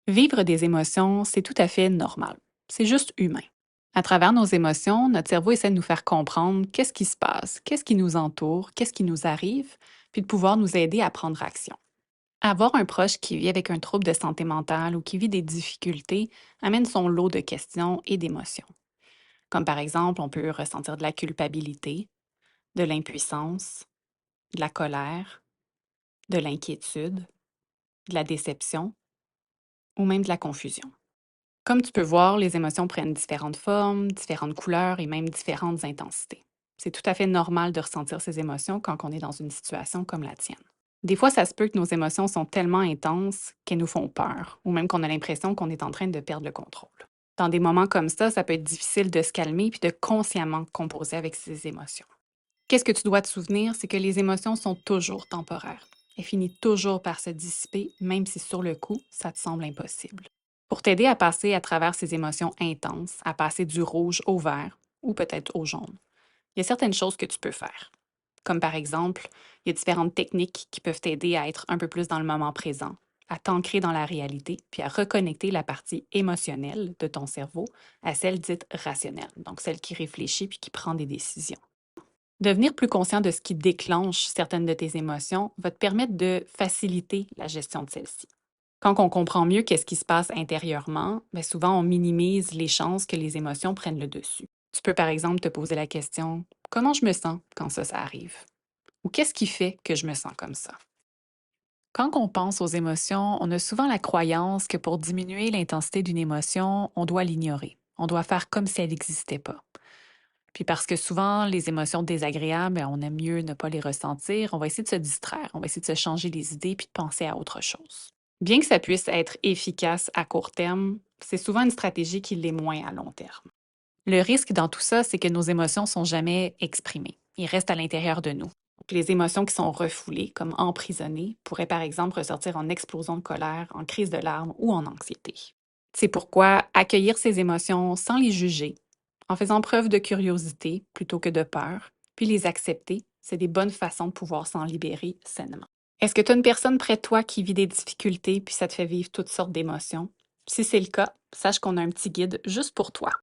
Vivre des émotions, c'est tout à fait normal. C'est juste humain. À travers nos émotions, notre cerveau essaie de nous faire comprendre qu'est-ce qui se passe, qu'est-ce qui nous entoure, qu'est-ce qui nous arrive, puis de pouvoir nous aider à prendre action. Avoir un proche qui vit avec un trouble de santé mentale ou qui vit des difficultés amène son lot de questions et d'émotions. Comme par exemple, on peut ressentir de la culpabilité, de l'impuissance, de la colère, de l'inquiétude, de la déception ou même de la confusion. Comme tu peux voir, les émotions prennent différentes formes, différentes couleurs et même différentes intensités. C'est tout à fait normal de ressentir ces émotions quand on est dans une situation comme la tienne. Des fois, ça se peut que nos émotions sont tellement intenses qu'elles nous font peur, ou même qu'on a l'impression qu'on est en train de perdre le contrôle. Dans des moments comme ça peut être difficile de se calmer puis de consciemment composer avec ces émotions. Qu'est-ce que tu dois te souvenir, c'est que les émotions sont toujours temporaires. Elles finissent toujours par se dissiper, même si sur le coup, ça te semble impossible. Pour t'aider à passer à travers ces émotions intenses, à passer du rouge au vert ou peut-être au jaune, il y a certaines choses que tu peux faire. Comme par exemple, il y a différentes techniques qui peuvent t'aider à être un peu plus dans le moment présent, à t'ancrer dans la réalité, puis à reconnecter la partie émotionnelle de ton cerveau à celle dite rationnelle, donc celle qui réfléchit puis qui prend des décisions. Devenir plus conscient de ce qui déclenche certaines de tes émotions va te permettre de faciliter la gestion de celles-ci. Quand on comprend mieux qu'est-ce qui se passe intérieurement, bien souvent on minimise les chances que les émotions prennent le dessus. Tu peux par exemple te poser la question: comment je me sens quand ça arrive? Ou qu'est-ce qui fait que je me sens comme ça? Quand on pense aux émotions, on a souvent la croyance que pour diminuer l'intensité d'une émotion, on doit l'ignorer. On doit faire comme si elle n'existait pas. Puis parce que souvent, les émotions désagréables, ben, on aime mieux ne pas les ressentir, on va essayer de se distraire, on va essayer de se changer les idées puis de penser à autre chose. Bien que ça puisse être efficace à court terme, c'est souvent une stratégie qui l'est moins à long terme. Le risque dans tout ça, c'est que nos émotions sont jamais exprimées. Ils restent à l'intérieur de nous. Donc, les émotions qui sont refoulées, comme emprisonnées, pourraient par exemple ressortir en explosion de colère, en crise de larmes ou en anxiété. C'est pourquoi accueillir ces émotions sans les juger, en faisant preuve de curiosité plutôt que de peur, puis les accepter, c'est des bonnes façons de pouvoir s'en libérer sainement. Est-ce que tu as une personne près de toi qui vit des difficultés puis ça te fait vivre toutes sortes d'émotions? Si c'est le cas, sache qu'on a un petit guide juste pour toi.